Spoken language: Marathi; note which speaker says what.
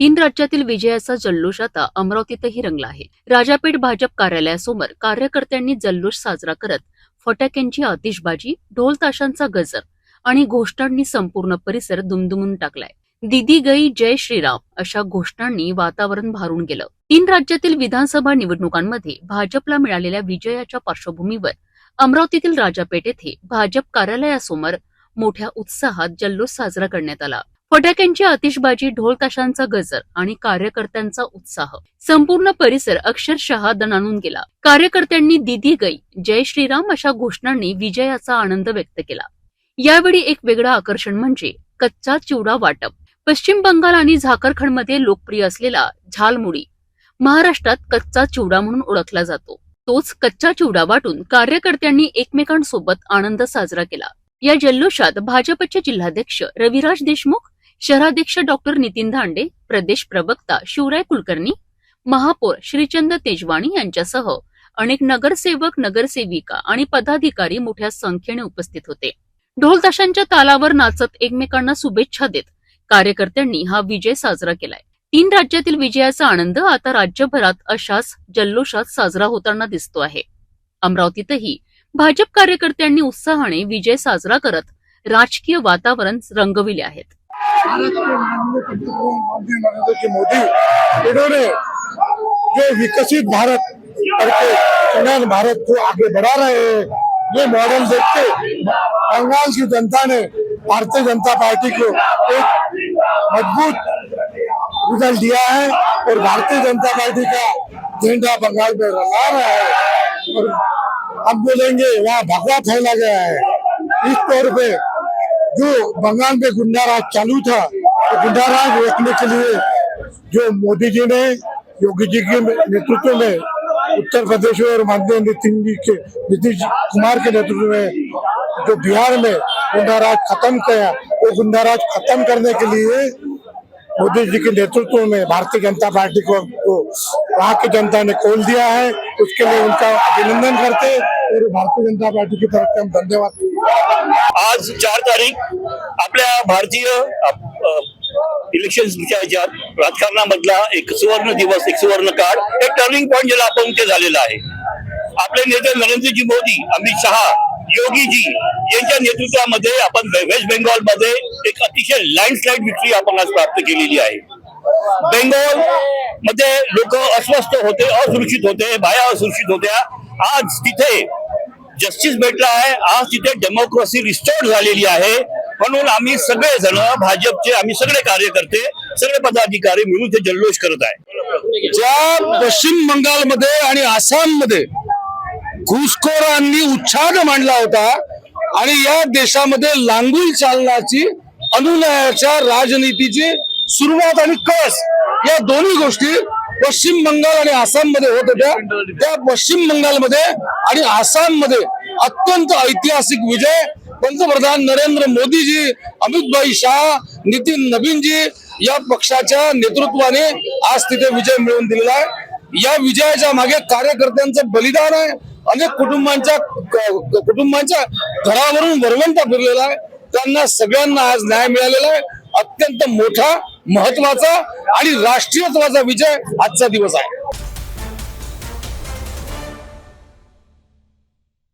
Speaker 1: तीन राज्यातील विजयाचा जल्लोष आता अमरावतीतही रंगला आहे. राजापेठ भाजप कार्यालयासमोर कार्यकर्त्यांनी जल्लोष साजरा करत फटाक्यांची आतिषबाजी, ढोल ताशांचा गजर आणि घोषणांनी संपूर्ण परिसर दुमदुमून टाकलाय. दीदी गई, जय श्रीराम अशा घोषणांनी वातावरण भारून गेलं. तीन राज्यातील विधानसभा निवडणुकांमध्ये भाजपला मिळालेल्या विजयाच्या पार्श्वभूमीवर अमरावतीतील राजापेठ येथे भाजप कार्यालयासमोर मोठ्या उत्साहात जल्लोष साजरा करण्यात आला. फटाक्यांची आतिषबाजी, ढोल ताशांचा गजर आणि कार्यकर्त्यांचा उत्साह, संपूर्ण परिसर अक्षरशः दणाणून गेला. कार्यकर्त्यांनी दीदी गई, जय श्रीराम अशा घोषणांनी विजयाचा आनंद व्यक्त केला. यावेळी एक वेगळं आकर्षण म्हणजे कच्चा चिवडा वाटप. पश्चिम बंगाल आणि झारखंडमध्ये लोकप्रिय असलेला झालमुडी महाराष्ट्रात कच्चा चिवडा म्हणून ओळखला जातो. तोच कच्चा चिवडा वाटून कार्यकर्त्यांनी एकमेकांसोबत आनंद साजरा केला. या जल्लोषात भाजपचे जिल्हाध्यक्ष रविराज देशमुख, शहराध्यक्ष डॉक्टर नितीन धांडे, प्रदेश प्रवक्ता शिवराय कुलकर्णी, महापौर श्रीचंद तेजवाणी यांच्यासह अनेक नगरसेवक, नगरसेविका आणि पदाधिकारी मोठ्या संख्येने उपस्थित होते. ढोल ताशांच्या तालावर नाचत एकमेकांना शुभेच्छा देत कार्यकर्त्यांनी हा विजय साजरा केलाय. तीन राज्यातील विजयाचा आनंद आता राज्यभरात अशाच जल्लोषात साजरा होताना दिसतो आहे. अमरावतीतही भाजप कार्यकर्त्यांनी उत्साहाने विजय साजरा करत राजकीय वातावरण रंगविले आहेत.
Speaker 2: भारत के माननीय प्रधानमंत्री नरेंद्र जी मोदी इन्होंने जो विकसित भारत करके समान भारत को आगे बढ़ा रहे हैं, ये मॉडल देखते बंगाल की जनता ने भारतीय जनता पार्टी को एक मजबूत रिजल्ट दिया है और भारतीय जनता पार्टी का झंडा बंगाल में लहरा रहा है और हम बोलेंगे वहाँ भगवा फैला गया है। इस तौर पे जो बंगाल में गुंडाराज चालू था, तो गुंडाराज रोकने के लिए जो मोदी जी ने योगी जी के नेतृत्व में उत्तर प्रदेश और माननीय नीतीश कुमार के नेतृत्व में जो बिहार में गुंडाराज खत्म किया, वो गुंडाराज खत्म करने के लिए मोदी जी के नेतृत्व में भारतीय जनता पार्टी को वहाँ की जनता ने कॉल दिया है। उसके लिए उनका अभिनंदन करते और भारतीय जनता पार्टी की तरफ से हम धन्यवाद।
Speaker 3: आज 4 तारीख आपल्या भारतीय इलेक्शनच्या राजकारणामधला एक सुवर्ण दिवस, एक सुवर्ण काळ, एक टर्निंग पॉइंट ज्याला आपण ते झालेला आहे. आपले नेते नरेंद्रजी मोदी, अमित शहा, योगीजी यांच्या नेतृत्वामध्ये आपण वेस्ट बेंगॉल मध्ये एक अतिशय लँडस्लाइड विक्ट्री आपण आज प्राप्त केलेली आहे. बेंगॉल मध्ये लोक अस्वस्थ होते, असुरक्षित होते, बाया असुरक्षित होत्या. आज तिथे जस्टिस भेटला आहे. आज तिथे डेमोक्रेसी रिस्टोर्ड झालेली आहे. म्हणून आम्ही सगळेजण भाजपचे, आम्ही सगळे कार्यकर्ते, सगळे पदाधिकारी मिळून ते जल्लोष करत आहे.
Speaker 2: ज्या पश्चिम बंगालमध्ये आणि आसाममध्ये घुसखोरांनी उच्छाद मांडला होता आणि या देशामध्ये लांगुल चालनाची, अनुनयाच्या राजनीतीची सुरुवात आणि कस, या दोन्ही गोष्टी पश्चिम बंगाल आणि आसाम मध्ये होत होत्या. त्या पश्चिम बंगालमध्ये आणि आसाम मध्ये अत्यंत ऐतिहासिक विजय पंतप्रधान नरेंद्र मोदीजी, अमित भाई शाह, नितीन नवीनजी या पक्षाच्या नेतृत्वाने आज तिथे विजय मिळवून दिलेला आहे. या विजयाच्या मागे कार्यकर्त्यांचं बलिदान आहे. अनेक कुटुंबांच्या घरावरून वरवंटा फिरलेला आहे. त्यांना सगळ्यांना आज न्याय मिळालेला आहे. अत्यंत मोठा, महत्वाचा आणि राष्ट्रीयत्वाचा विजय आजचा दिवस आहे.